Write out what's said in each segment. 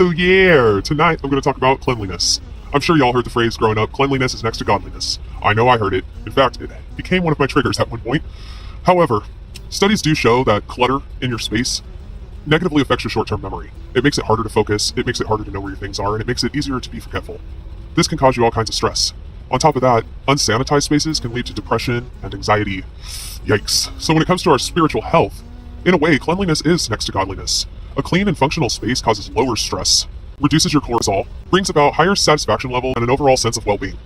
So yeah, tonight I'm going to talk about cleanliness. I'm sure y'all heard the phrase growing up, cleanliness is next to godliness. I know I heard it. In fact, it became one of my triggers at one point. However, studies do show that clutter in your space negatively affects your short-term memory. It makes it harder to focus, it makes it harder to know where your things are, and it makes it easier to be forgetful. This can cause you all kinds of stress. On top of that, unsanitized spaces can lead to depression and anxiety. Yikes. So when it comes to our spiritual health, in a way, cleanliness is next to godliness. A clean and functional space causes lower stress, reduces your cortisol, brings about higher satisfaction level, and an overall sense of well-being.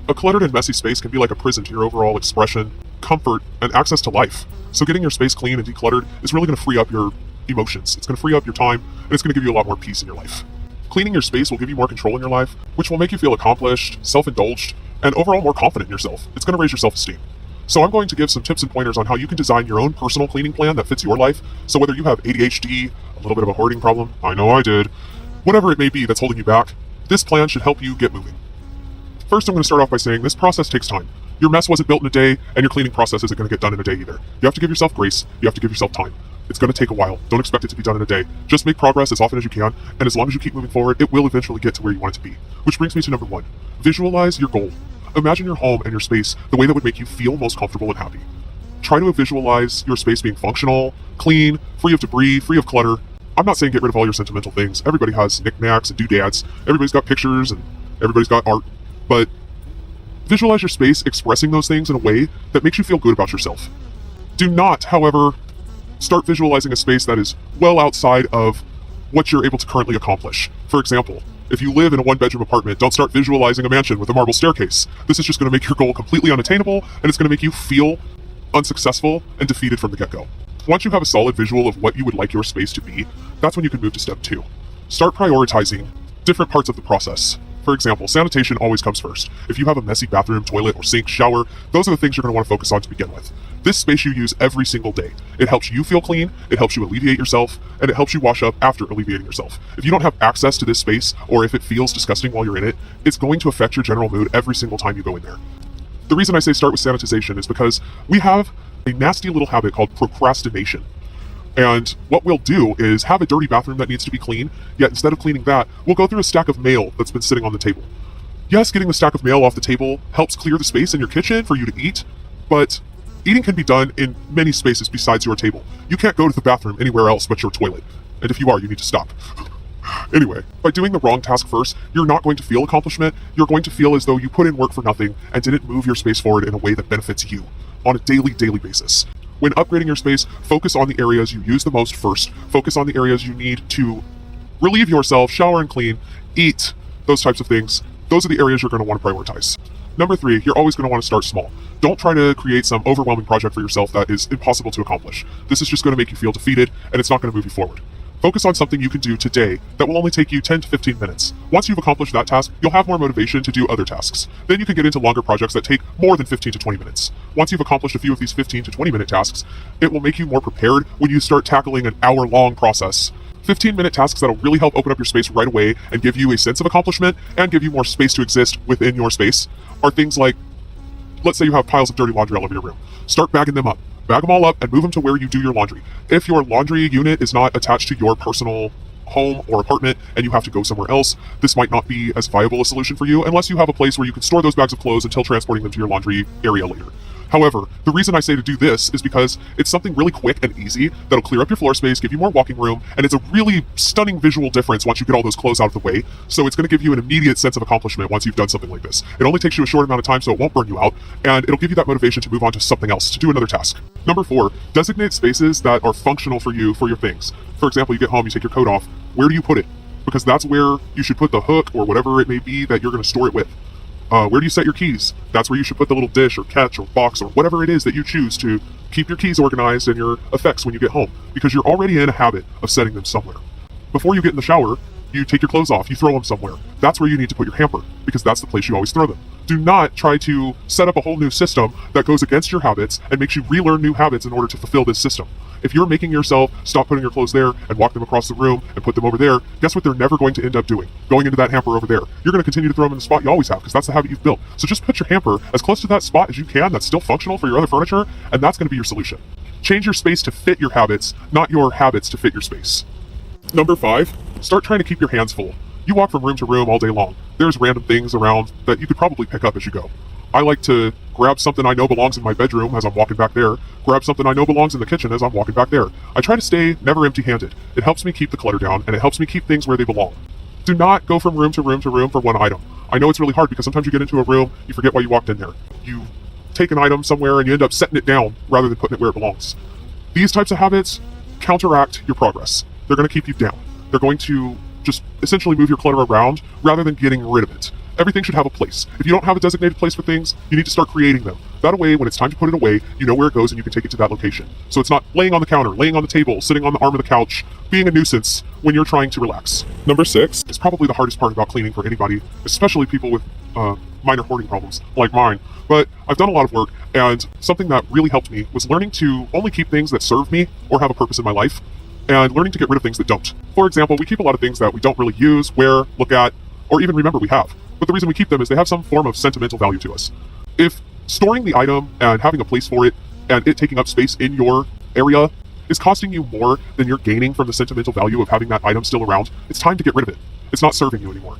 A cluttered and messy space can be like a prison to your overall expression, comfort, and access to life. So getting your space clean and decluttered is really going to free up your emotions. It's going to free up your time, and it's going to give you a lot more peace in your life. Cleaning your space will give you more control in your life, which will make you feel accomplished, self-indulged, and overall more confident in yourself. It's going to raise your self-esteem. So I'm going to give some tips and pointers on how you can design your own personal cleaning plan that fits your life. So whether you have ADHD, a little bit of a hoarding problem, I know I did, whatever it may be that's holding you back, this plan should help you get moving. First, I'm going to start off by saying this process takes time. Your mess wasn't built in a day, and your cleaning process isn't going to get done in a day either. You have to give yourself grace. You have to give yourself time. It's going to take a while. Don't expect it to be done in a day. Just make progress as often as you can, and as long as you keep moving forward, it will eventually get to where you want it to be. Which brings me to number 1. Visualize your goal. Imagine your home and your space the way that would make you feel most comfortable and happy. Try to visualize your space being functional, clean, free of debris, free of clutter. I'm not saying get rid of all your sentimental things. Everybody has knickknacks and doodads. Everybody's got pictures and everybody's got art. But visualize your space expressing those things in a way that makes you feel good about yourself. Do not, however, start visualizing a space that is well outside of what you're able to currently accomplish. For example, if you live in a one-bedroom apartment, don't start visualizing a mansion with a marble staircase. This is just going to make your goal completely unattainable, and it's going to make you feel unsuccessful and defeated from the get-go. Once you have a solid visual of what you would like your space to be, that's when you can move to step 2. Start prioritizing different parts of the process. For example, sanitation always comes first. If you have a messy bathroom, toilet, or sink, shower, those are the things you're going to want to focus on to begin with. This space you use every single day. It helps you feel clean, it helps you alleviate yourself, and it helps you wash up after alleviating yourself. If you don't have access to this space, or if it feels disgusting while you're in it, it's going to affect your general mood every single time you go in there. The reason I say start with sanitization is because we have a nasty little habit called procrastination. And what we'll do is have a dirty bathroom that needs to be clean, yet instead of cleaning that, we'll go through a stack of mail that's been sitting on the table. Yes, getting the stack of mail off the table helps clear the space in your kitchen for you to eat, but eating can be done in many spaces besides your table. You can't go to the bathroom anywhere else but your toilet. And if you are, you need to stop. Anyway, by doing the wrong task first, you're not going to feel accomplishment. You're going to feel as though you put in work for nothing and didn't move your space forward in a way that benefits you on a daily basis. When upgrading your space, focus on the areas you use the most first. Focus on the areas you need to relieve yourself, shower and clean, eat, those types of things. Those are the areas you're going to want to prioritize. Number 3, you're always going to want to start small. Don't try to create some overwhelming project for yourself that is impossible to accomplish. This is just going to make you feel defeated, and it's not going to move you forward. Focus on something you can do today that will only take you 10 to 15 minutes. Once you've accomplished that task, you'll have more motivation to do other tasks. Then you can get into longer projects that take more than 15 to 20 minutes. Once you've accomplished a few of these 15 to 20 minute tasks, it will make you more prepared when you start tackling an hour-long process. 15-minute tasks that'll really help open up your space right away and give you a sense of accomplishment and give you more space to exist within your space are things like, let's say you have piles of dirty laundry all over your room. Start bagging them up. Bag them all up and move them to where you do your laundry. If your laundry unit is not attached to your personal home or apartment and you have to go somewhere else, this might not be as viable a solution for you unless you have a place where you can store those bags of clothes until transporting them to your laundry area later. However, the reason I say to do this is because it's something really quick and easy that'll clear up your floor space, give you more walking room, and it's a really stunning visual difference once you get all those clothes out of the way. So it's going to give you an immediate sense of accomplishment once you've done something like this. It only takes you a short amount of time, so it won't burn you out, and it'll give you that motivation to move on to something else, to do another task. Number 4, designate spaces that are functional for you for your things. For example, you get home, you take your coat off. Where do you put it? Because that's where you should put the hook or whatever it may be that you're going to store it with. Where do you set your keys? That's where you should put the little dish or catch or box or whatever it is that you choose to keep your keys organized and your effects when you get home, because you're already in a habit of setting them somewhere. Before you get in the shower, you take your clothes off, you throw them somewhere. That's where you need to put your hamper, because that's the place you always throw them. Do not try to set up a whole new system that goes against your habits and makes you relearn new habits in order to fulfill this system. If you're making yourself stop putting your clothes there and walk them across the room and put them over there, guess what they're never going to end up doing? Going into that hamper over there. You're going to continue to throw them in the spot you always have, because that's the habit you've built. So just put your hamper as close to that spot as you can that's still functional for your other furniture, and that's going to be your solution. Change your space to fit your habits, not your habits to fit your space. Number 5, Start trying to keep your hands full. You walk from room to room all day long. There's random things around that you could probably pick up as you go. I like to grab something I know belongs in my bedroom as I'm walking back there, grab something I know belongs in the kitchen as I'm walking back there. I try to stay never empty-handed. It helps me keep the clutter down, and it helps me keep things where they belong. Do not go from room to room to room for one item. I know it's really hard because sometimes you get into a room, you forget why you walked in there. You take an item somewhere and you end up setting it down rather than putting it where it belongs. These types of habits counteract your progress. They're going to keep you down. They're going to just essentially move your clutter around rather than getting rid of it. Everything should have a place. If you don't have a designated place for things, you need to start creating them. That way, when it's time to put it away, you know where it goes and you can take it to that location. So it's not laying on the counter, laying on the table, sitting on the arm of the couch, being a nuisance when you're trying to relax. Number 6 is probably the hardest part about cleaning for anybody, especially people with minor hoarding problems like mine. But I've done a lot of work, and something that really helped me was learning to only keep things that serve me or have a purpose in my life, and learning to get rid of things that don't. For example, we keep a lot of things that we don't really use, wear, look at, or even remember we have. But the reason we keep them is they have some form of sentimental value to us. If storing the item and having a place for it and it taking up space in your area is costing you more than you're gaining from the sentimental value of having that item still around, it's time to get rid of it. It's not serving you anymore.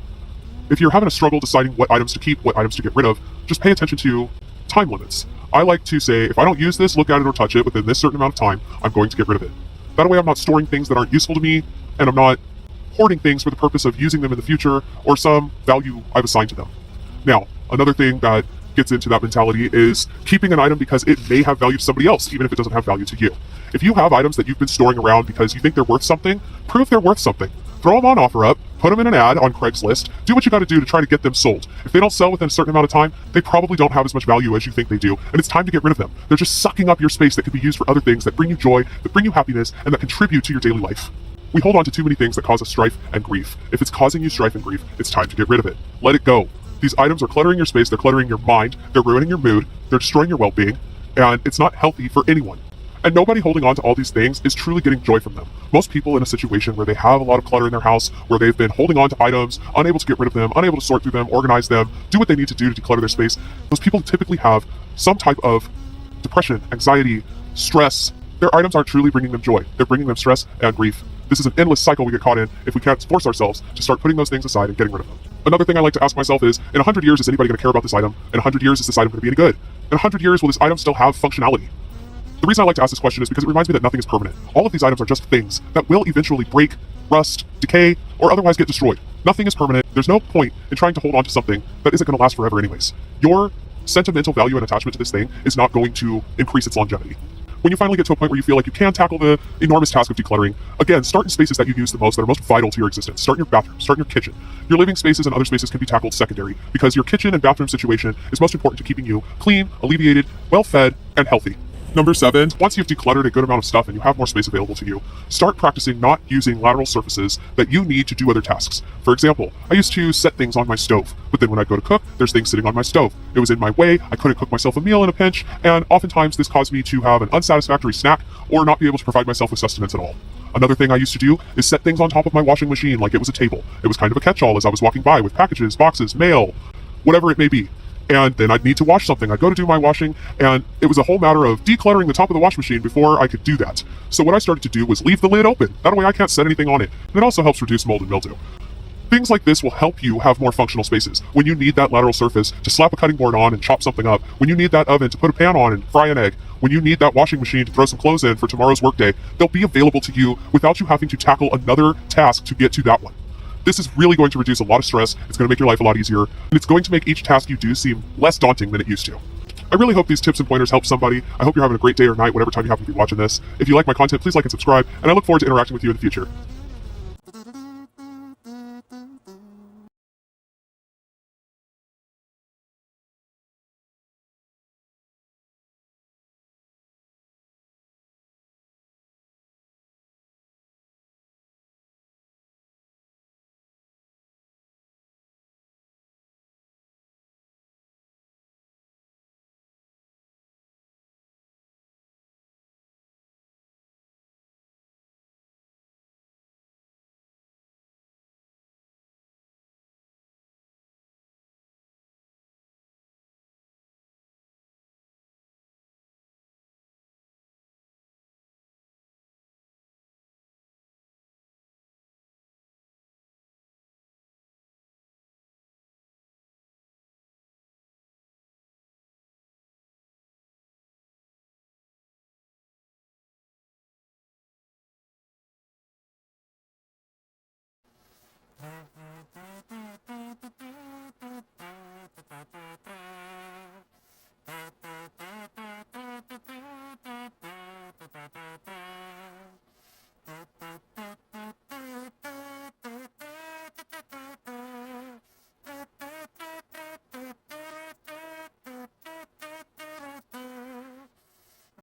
If you're having a struggle deciding what items to keep, what items to get rid of, just pay attention to time limits. I like to say, if I don't use this, look at it, or touch it within this certain amount of time, I'm going to get rid of it. That way I'm not storing things that aren't useful to me, and I'm not hoarding things for the purpose of using them in the future or some value I've assigned to them. Now, another thing that gets into that mentality is keeping an item because it may have value to somebody else, even if it doesn't have value to you. If you have items that you've been storing around because you think they're worth something, prove they're worth something. Throw them on OfferUp, put them in an ad on Craigslist, do what you got to do to try to get them sold. If they don't sell within a certain amount of time, they probably don't have as much value as you think they do, and it's time to get rid of them. They're just sucking up your space that could be used for other things that bring you joy, that bring you happiness, and that contribute to your daily life. We hold on to too many things that cause us strife and grief. If it's causing you strife and grief, it's time to get rid of it. Let it go. These items are cluttering your space, they're cluttering your mind, they're ruining your mood, they're destroying your well-being, and it's not healthy for anyone. And nobody holding on to all these things is truly getting joy from them. Most people in a situation where they have a lot of clutter in their house, where they've been holding on to items, unable to get rid of them, unable to sort through them, organize them, do what they need to do to declutter their space, those people typically have some type of depression, anxiety, stress. Their items aren't truly bringing them joy. They're bringing them stress and grief. This is an endless cycle we get caught in if we can't force ourselves to start putting those things aside and getting rid of them. Another thing I like to ask myself is, in 100 years, is anybody going to care about this item? In 100 years, is this item going to be any good? In 100 years, will this item still have functionality? The reason I like to ask this question is because it reminds me that nothing is permanent. All of these items are just things that will eventually break, rust, decay, or otherwise get destroyed. Nothing is permanent. There's no point in trying to hold on to something that isn't going to last forever anyways. Your sentimental value and attachment to this thing is not going to increase its longevity. When you finally get to a point where you feel like you can tackle the enormous task of decluttering, again, start in spaces that you use the most, that are most vital to your existence. Start in your bathroom, start in your kitchen. Your living spaces and other spaces can be tackled secondary, because your kitchen and bathroom situation is most important to keeping you clean, alleviated, well-fed, and healthy. Number 7, once you've decluttered a good amount of stuff and you have more space available to you, start practicing not using lateral surfaces that you need to do other tasks. For example, I used to set things on my stove, but then when I go to cook, there's things sitting on my stove. It was in my way, I couldn't cook myself a meal in a pinch, and oftentimes this caused me to have an unsatisfactory snack or not be able to provide myself with sustenance at all. Another thing I used to do is set things on top of my washing machine like it was a table. It was kind of a catch-all as I was walking by with packages, boxes, mail, whatever it may be. And then I'd need to wash something. I'd go to do my washing, and it was a whole matter of decluttering the top of the wash machine before I could do that. So what I started to do was leave the lid open. That way I can't set anything on it. And it also helps reduce mold and mildew. Things like this will help you have more functional spaces. When you need that lateral surface to slap a cutting board on and chop something up, when you need that oven to put a pan on and fry an egg, when you need that washing machine to throw some clothes in for tomorrow's workday, they'll be available to you without you having to tackle another task to get to that one. This is really going to reduce a lot of stress, it's going to make your life a lot easier, and it's going to make each task you do seem less daunting than it used to. I really hope these tips and pointers help somebody. I hope you're having a great day or night, whatever time you happen to be watching this. If you like my content, please like and subscribe, and I look forward to interacting with you in the future.